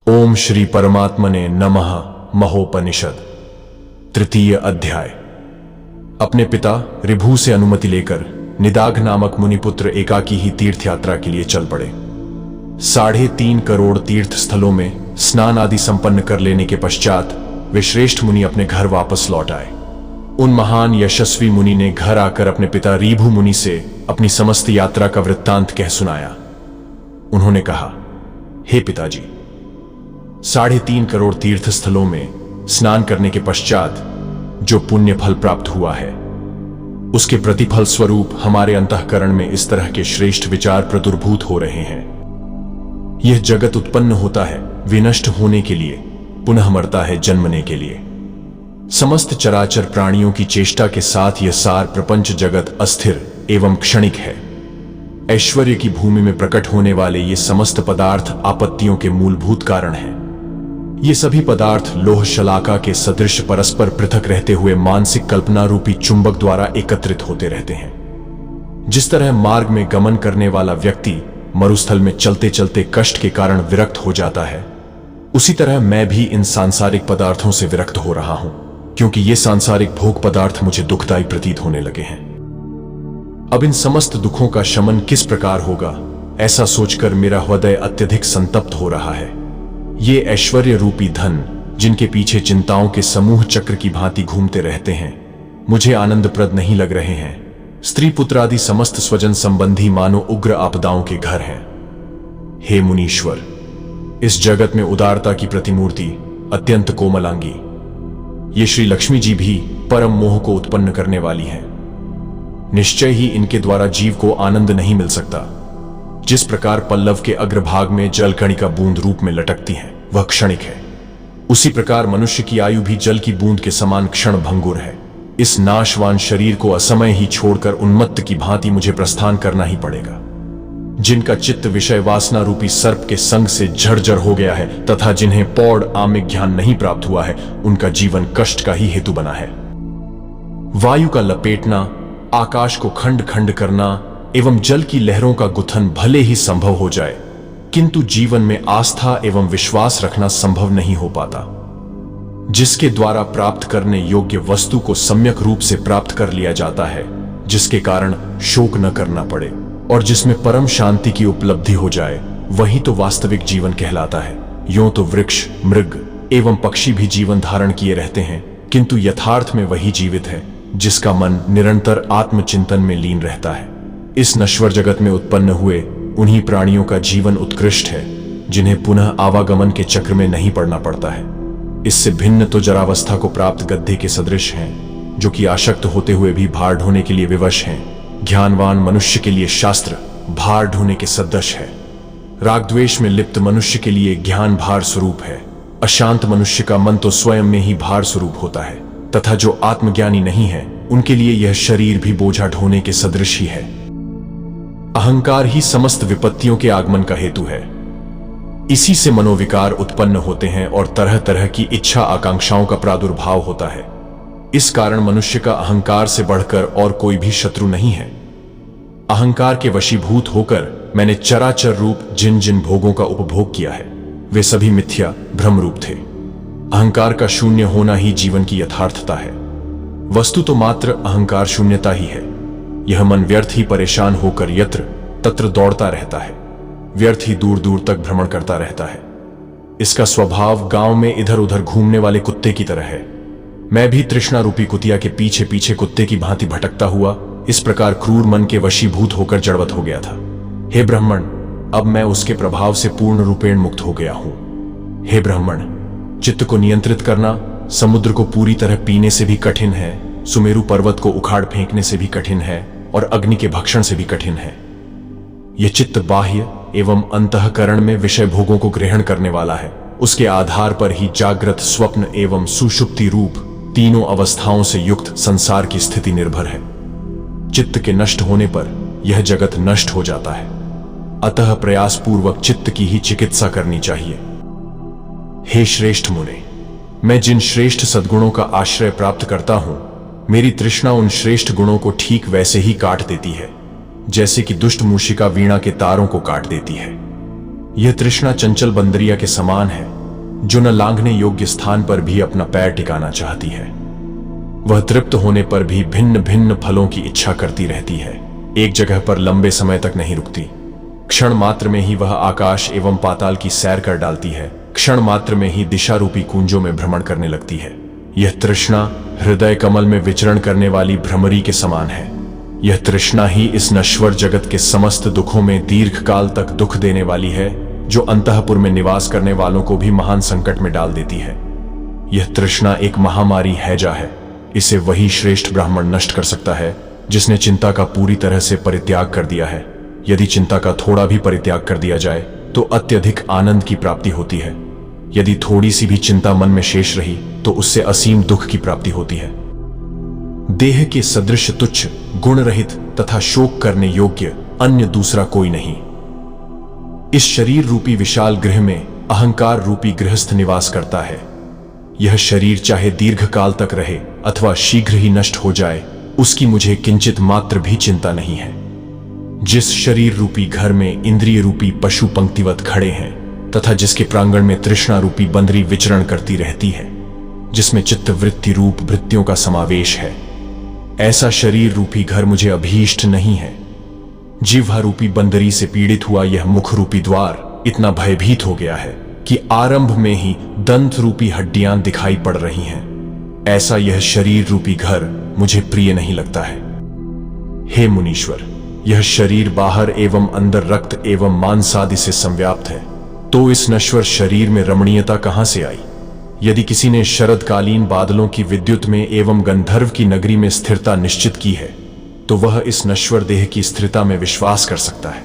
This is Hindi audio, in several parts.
ओम श्री परमात्मने नमः। महोपनिषद तृतीय अध्याय। अपने पिता ऋभु से अनुमति लेकर निदाघ नामक मुनिपुत्र एकाकी ही तीर्थ यात्रा के लिए चल पड़े। 3.5 करोड़ तीर्थ स्थलों में स्नान आदि संपन्न कर लेने के पश्चात वे श्रेष्ठ मुनि अपने घर वापस लौट आए। उन महान यशस्वी मुनि ने घर आकर अपने पिता ऋभु मुनि से अपनी समस्त यात्रा का वृत्तांत कह सुनाया। उन्होंने कहा, हे पिताजी, 3.5 करोड़ तीर्थ स्थलों में स्नान करने के पश्चात जो पुण्य फल प्राप्त हुआ है, उसके प्रतिफल स्वरूप हमारे अंतःकरण में इस तरह के श्रेष्ठ विचार प्रादुर्भूत हो रहे हैं। यह जगत उत्पन्न होता है विनष्ट होने के लिए, पुनः मरता है जन्मने के लिए। समस्त चराचर प्राणियों की चेष्टा के साथ यह सार प्रपंच जगत अस्थिर एवं क्षणिक है। ऐश्वर्य की भूमि में प्रकट होने वाले ये समस्त पदार्थ आपत्तियों के मूलभूत कारण हैं। ये सभी पदार्थ लोह शलाका के सदृश परस्पर पृथक रहते हुए मानसिक कल्पना रूपी चुंबक द्वारा एकत्रित होते रहते हैं। जिस तरह मार्ग में गमन करने वाला व्यक्ति मरुस्थल में चलते चलते कष्ट के कारण विरक्त हो जाता है, उसी तरह मैं भी इन सांसारिक पदार्थों से विरक्त हो रहा हूं, क्योंकि ये सांसारिक भोग पदार्थ मुझे दुखदायी प्रतीत होने लगे हैं। अब इन समस्त दुखों का शमन किस प्रकार होगा, ऐसा सोचकर मेरा हृदय अत्यधिक संतप्त हो रहा है। ये ऐश्वर्य रूपी धन, जिनके पीछे चिंताओं के समूह चक्र की भांति घूमते रहते हैं, मुझे आनंदप्रद नहीं लग रहे हैं। स्त्री पुत्र आदि समस्त स्वजन संबंधी मानो उग्र आपदाओं के घर हैं। हे मुनीश्वर, इस जगत में उदारता की प्रतिमूर्ति अत्यंत कोमलांगी ये श्री लक्ष्मी जी भी परम मोह को उत्पन्न करने वाली हैं। निश्चय ही इनके द्वारा जीव को आनंद नहीं मिल सकता। जिस प्रकार पल्लव के अग्रभाग में जलकणिका बूंद रूप में लटकती है, वह क्षणिक है, उसी प्रकार मनुष्य की आयु भी जल की बूंद के समान क्षण भंगुर है। इस नाशवान शरीर को असमय ही छोड़कर उन्मत्त की भांति मुझे प्रस्थान करना ही पड़ेगा। जिनका चित्त विषय वासना रूपी सर्प के संग से झरझर हो गया है तथा जिन्हें पौड़ आम्य ज्ञान नहीं प्राप्त हुआ है, उनका जीवन कष्ट का ही हेतु बना है। वायु का लपेटना, आकाश को खंड खंड करना एवं जल की लहरों का गुथन भले ही संभव हो जाए, किंतु जीवन में आस्था एवं विश्वास रखना संभव नहीं हो पाता। जिसके द्वारा प्राप्त करने योग्य वस्तु को सम्यक रूप से प्राप्त कर लिया जाता है, जिसके कारण शोक न करना पड़े और जिसमें परम शांति की उपलब्धि हो जाए, वही तो वास्तविक जीवन कहलाता है। यूं तो वृक्ष, मृग एवं पक्षी भी जीवन धारण किए रहते हैं, किंतु यथार्थ में वही जीवित है जिसका मन निरंतर आत्मचिंतन में लीन रहता है। इस नश्वर जगत में उत्पन्न हुए उन्हीं प्राणियों का जीवन उत्कृष्ट है, जिन्हें पुनः आवागमन के चक्र में नहीं पड़ना पड़ता है। इससे भिन्न तो जरावस्था को प्राप्त गद्धे के सदृश हैं, जो कि आसक्त होते हुए भी भार ढोने के लिए विवश हैं। ज्ञानवान मनुष्य के लिए शास्त्र भार ढोने के सदृश है। रागद्वेष में लिप्त मनुष्य के लिए ज्ञान भार स्वरूप है। अशांत मनुष्य का मन तो स्वयं में ही भार स्वरूप होता है, तथा जो आत्मज्ञानी नहीं है, उनके लिए यह शरीर भी बोझा ढोने के सदृश ही है। अहंकार ही समस्त विपत्तियों के आगमन का हेतु है। इसी से मनोविकार उत्पन्न होते हैं और तरह तरह की इच्छा आकांक्षाओं का प्रादुर्भाव होता है। इस कारण मनुष्य का अहंकार से बढ़कर और कोई भी शत्रु नहीं है। अहंकार के वशीभूत होकर मैंने चराचर रूप जिन जिन भोगों का उपभोग किया है, वे सभी मिथ्या भ्रम रूप थे। अहंकार का शून्य होना ही जीवन की यथार्थता है। वस्तु तो मात्र अहंकार शून्यता ही है। यह मन व्यर्थ ही परेशान होकर यत्र तत्र दौड़ता रहता है, व्यर्थ ही दूर दूर तक भ्रमण करता रहता है। इसका स्वभाव गांव में इधर उधर घूमने वाले कुत्ते की तरह है। मैं भी तृष्णा रूपी कुतिया के पीछे पीछे कुत्ते की भांति भटकता हुआ इस प्रकार क्रूर मन के वशीभूत होकर जड़वत हो गया था। हे ब्राह्मण, अब मैं उसके प्रभाव से पूर्ण रूपेण मुक्त हो गया हूं। हे ब्राह्मण, चित्त को नियंत्रित करना समुद्र को पूरी तरह पीने से भी कठिन है, सुमेरु पर्वत को उखाड़ फेंकने से भी कठिन है और अग्नि के भक्षण से भी कठिन है। यह चित्त बाह्य एवं अंतःकरण में विषय भोगों को ग्रहण करने वाला है। उसके आधार पर ही जागृत, स्वप्न एवं सुषुप्ति रूप तीनों अवस्थाओं से युक्त संसार की स्थिति निर्भर है। चित्त के नष्ट होने पर यह जगत नष्ट हो जाता है। अतः प्रयास पूर्वक चित्त की ही चिकित्सा करनी चाहिए। हे श्रेष्ठ मुने, मैं जिन श्रेष्ठ सद्गुणों का आश्रय प्राप्त करता हूं, मेरी तृष्णा उन श्रेष्ठ गुणों को ठीक वैसे ही काट देती है जैसे कि दुष्ट मूषिका वीणा के तारों को काट देती है। यह तृष्णा चंचल बंदरिया के समान है जो न लांघने योग्य स्थान पर भी अपना पैर टिकाना चाहती है। वह तृप्त होने पर भी भिन्न भिन्न फलों की इच्छा करती रहती है, एक जगह पर लंबे समय तक नहीं रुकती। क्षण मात्र में ही वह आकाश एवं पाताल की सैर कर डालती है, क्षण मात्र में ही दिशा रूपी कुंजों में भ्रमण करने लगती है। यह तृष्णा हृदय कमल में विचरण करने वाली भ्रमरी के समान है। यह तृष्णा ही इस नश्वर जगत के समस्त दुखों में दीर्घ काल तक दुख देने वाली है, जो अंतःपुर में निवास करने वालों को भी महान संकट में डाल देती है। यह तृष्णा एक महामारी हैजा है। इसे वही श्रेष्ठ ब्राह्मण नष्ट कर सकता है जिसने चिंता का पूरी तरह से परित्याग कर दिया है। यदि चिंता का थोड़ा भी परित्याग कर दिया जाए तो अत्यधिक आनंद की प्राप्ति होती है। यदि थोड़ी सी भी चिंता मन में शेष रही तो उससे असीम दुख की प्राप्ति होती है। देह के सदृश तुच्छ, गुण रहित तथा शोक करने योग्य अन्य दूसरा कोई नहीं। इस शरीर रूपी विशाल गृह में अहंकार रूपी गृहस्थ निवास करता है। यह शरीर चाहे दीर्घ काल तक रहे अथवा शीघ्र ही नष्ट हो जाए, उसकी मुझे किंचित मात्र भी चिंता नहीं है। जिस शरीर रूपी घर में इंद्रिय रूपी पशु पंक्तिवत खड़े हैं तथा जिसके प्रांगण में तृष्णा रूपी बंदरी विचरण करती रहती है, जिसमें चित्त वृत्ति रूप वृत्तियों का समावेश है, ऐसा शरीर रूपी घर मुझे अभीष्ट नहीं है। जिह्वा रूपी बंदरी से पीड़ित हुआ यह मुख रूपी द्वार इतना भयभीत हो गया है कि आरंभ में ही दंत रूपी हड्डियां दिखाई पड़ रही हैं। ऐसा यह शरीर रूपी घर मुझे प्रिय नहीं लगता है। हे मुनीश्वर, यह शरीर बाहर एवं अंदर रक्त एवं मांसादि से संव्याप्त है, तो इस नश्वर शरीर में रमणीयता कहां से आई? यदि किसी ने शरदकालीन बादलों की विद्युत में एवं गंधर्व की नगरी में स्थिरता निश्चित की है तो वह इस नश्वर देह की स्थिरता में विश्वास कर सकता है।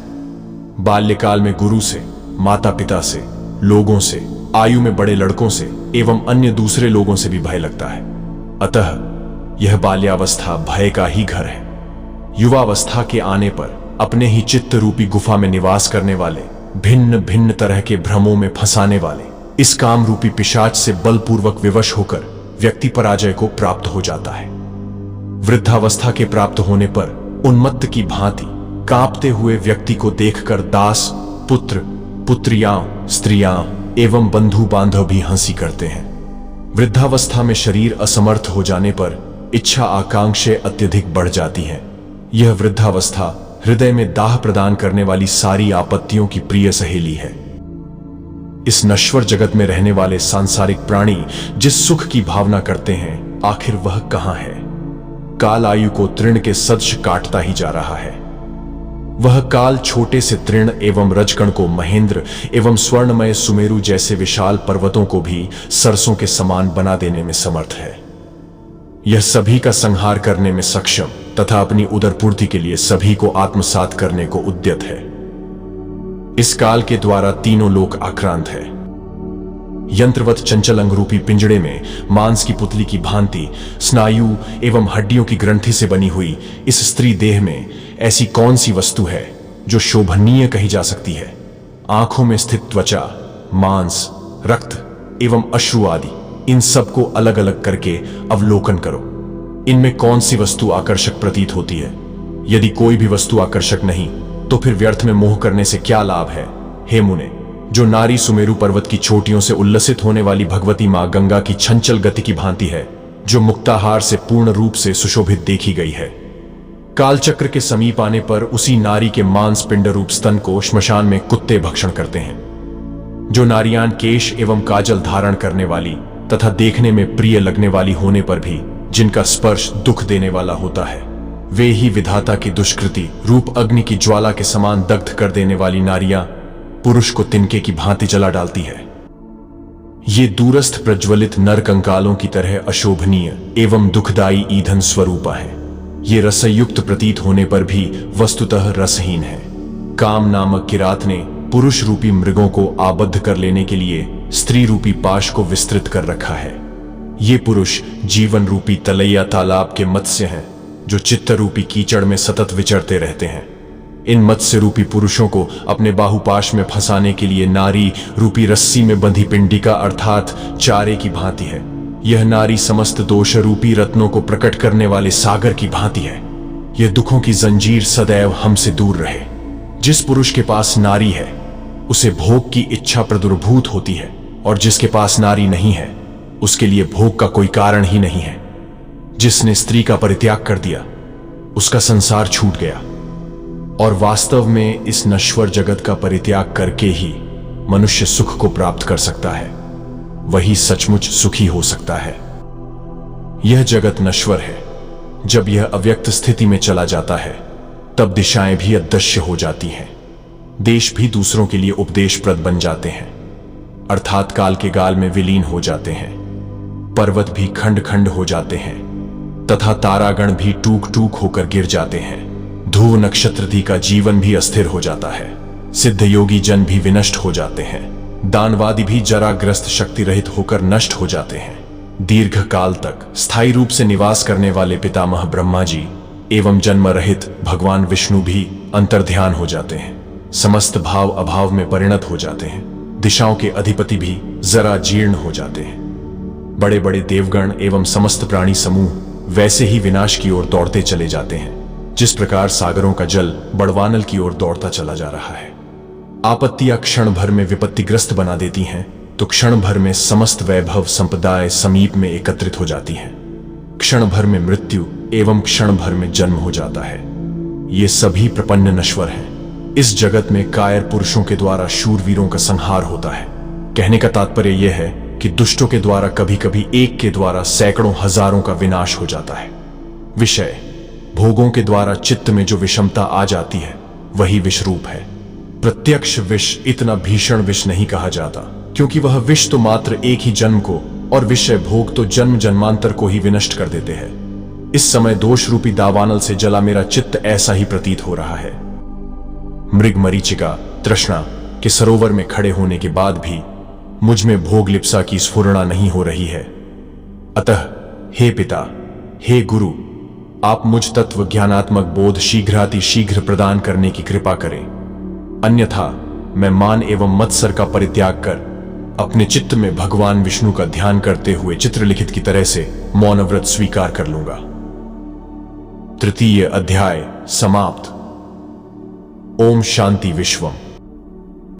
बाल्यकाल में गुरु से, माता पिता से, लोगों से, आयु में बड़े लड़कों से एवं अन्य दूसरे लोगों से भी भय लगता है। अतः यह बाल्यावस्था भय का ही घर है। युवावस्था के आने पर अपने ही चित्त रूपी गुफा में निवास करने वाले, भिन्न भिन्न तरह के भ्रमों में फंसाने वाले इस काम रूपी पिशाच से बलपूर्वक विवश होकर व्यक्ति पराजय को प्राप्त हो जाता है। वृद्धावस्था के प्राप्त होने पर उन्मत्त की भांति कांपते हुए व्यक्ति को देखकर दास, पुत्र, पुत्रियां, स्त्रियां एवं बंधु बांधव भी हंसी करते हैं। वृद्धावस्था में शरीर असमर्थ हो जाने पर इच्छा आकांक्षाएं अत्यधिक बढ़ जाती हैं। यह वृद्धावस्था हृदय में दाह प्रदान करने वाली सारी आपत्तियों की प्रिय सहेली है। इस नश्वर जगत में रहने वाले सांसारिक प्राणी जिस सुख की भावना करते हैं, आखिर वह कहां है? काल आयु को तृण के सदृश काटता ही जा रहा है। वह काल छोटे से तृण एवं रजकण को महेंद्र एवं स्वर्णमय सुमेरु जैसे विशाल पर्वतों को भी सरसों के समान बना देने में समर्थ है। यह सभी का संहार करने में सक्षम तथा अपनी उदरपूर्ति के लिए सभी को आत्मसात करने को उद्यत है। इस काल के द्वारा तीनों लोक आक्रांत है। यंत्रवत चंचल अंगरूपी पिंजड़े में मांस की पुतली की भांति स्नायु एवं हड्डियों की ग्रंथि से बनी हुई इस स्त्री देह में ऐसी कौन सी वस्तु है जो शोभनीय कही जा सकती है? आंखों में स्थित त्वचा, मांस, रक्त एवं अश्रु आदि इन सबको अलग अलग करके अवलोकन करो। इनमें कौन सी वस्तु आकर्षक प्रतीत होती है? यदि कोई भी वस्तु आकर्षक नहीं तो फिर व्यर्थ में मोह करने से क्या लाभ है? हे मुने, जो नारी सुमेरु पर्वत की चोटियों से उल्लसित होने वाली भगवती मां गंगा की छंचल गति की भांति है, जो मुक्ताहार से पूर्ण रूप से सुशोभित देखी गई है। कालचक्र के समीप आने पर उसी नारी के मांस पिंड रूप स्तन को श्मशान में कुत्ते भक्षण करते हैं। जो नारियां केश एवं काजल धारण करने वाली तथा देखने में प्रिय लगने वाली होने पर भी जिनका स्पर्श दुख देने वाला होता है, वे ही विधाता की दुष्कृति रूप अग्नि की ज्वाला के समान दग्ध कर देने वाली नारियां पुरुष को तिनके की भांति जला डालती है। ये दूरस्थ प्रज्वलित नर कंकालों की तरह अशोभनीय एवं दुखदायी ईंधन स्वरूपा है। ये रसयुक्त प्रतीत होने पर भी वस्तुतः रसहीन है। काम नामक किरात ने पुरुष रूपी मृगों को आबद्ध कर लेने के लिए स्त्री रूपी पाश को विस्तृत कर रखा है। ये पुरुष जीवन रूपी तलैया तालाब के मत्स्य हैं, जो चित्त रूपी कीचड़ में सतत विचरते रहते हैं। इन मत्स्य रूपी पुरुषों को अपने बाहुपाश में फंसाने के लिए नारी रूपी रस्सी में बंधी पिंडिका अर्थात चारे की भांति है। यह नारी समस्त दोष रूपी रत्नों को प्रकट करने वाले सागर की भांति है। यह दुखों की जंजीर सदैव हमसे दूर रहे। जिस पुरुष के पास नारी है उसे भोग की इच्छा प्रदुर्भूत होती है, और जिसके पास नारी नहीं है उसके लिए भोग का कोई कारण ही नहीं है। जिसने स्त्री का परित्याग कर दिया उसका संसार छूट गया, और वास्तव में इस नश्वर जगत का परित्याग करके ही मनुष्य सुख को प्राप्त कर सकता है। वही सचमुच सुखी हो सकता है। यह जगत नश्वर है। जब यह अव्यक्त स्थिति में चला जाता है तब दिशाएं भी अदृश्य हो जाती हैं, देश भी दूसरों के लिए उपदेशप्रद बन जाते हैं, अर्थात काल के गाल में विलीन हो जाते हैं। पर्वत भी खंड खंड हो जाते हैं तथा तारागण भी टूक टूक होकर गिर जाते हैं। ध्रुव नक्षत्रादि का जीवन भी अस्थिर हो जाता है। सिद्ध योगी जन भी विनष्ट हो जाते हैं। दानवादी भी जराग्रस्त शक्ति रहित होकर नष्ट हो जाते हैं। दीर्घ काल तक स्थायी रूप से निवास करने वाले पितामह ब्रह्मा जी एवं जन्म रहित भगवान विष्णु भी अंतर्ध्यान हो जाते हैं। समस्त भाव अभाव में परिणत हो जाते हैं। दिशाओं के अधिपति भी जरा जीर्ण हो जाते हैं। बड़े बड़े देवगण एवं समस्त प्राणी समूह वैसे ही विनाश की ओर दौड़ते चले जाते हैं, जिस प्रकार सागरों का जल बड़वानल की ओर दौड़ता चला जा रहा है। आपत्तियां क्षण भर में विपत्तिग्रस्त बना देती हैं, तो क्षण भर में समस्त वैभव संपदाएं समीप में एकत्रित हो जाती हैं। क्षण भर में मृत्यु एवं क्षण भर में जन्म हो जाता है। ये सभी प्रपन्न नश्वर हैं। इस जगत में कायर पुरुषों के द्वारा शूरवीरों का संहार होता है। कहने का तात्पर्य यह है कि दुष्टों के द्वारा कभी कभी एक के द्वारा सैकड़ों हजारों का विनाश हो जाता है। विषय भोगों के द्वारा चित्त में जो विषमता आ जाती है वही विषरूप है। प्रत्यक्ष विष इतना भीषण विष नहीं कहा जाता, क्योंकि वह विष तो मात्र एक ही जन्म को और विषय भोग तो जन्म जन्मांतर को ही विनष्ट कर देते हैं। इस समय दोष रूपी दावानल से जला मेरा चित्त ऐसा ही प्रतीत हो रहा है। मृग मरीचिका तृष्णा के सरोवर में खड़े होने के बाद भी मुझ में भोग लिप्सा की स्फुरणा नहीं हो रही है। अतः हे पिता, हे गुरु, आप मुझ तत्व ज्ञानात्मक बोध शीघ्रातिशीघ्र प्रदान करने की कृपा करें, अन्यथा मैं मान एवं मत्सर का परित्याग कर अपने चित्त में भगवान विष्णु का ध्यान करते हुए चित्रलिखित की तरह से मौन व्रत स्वीकार कर लूंगा। तृतीय अध्याय समाप्त। ओम शांति विश्वम।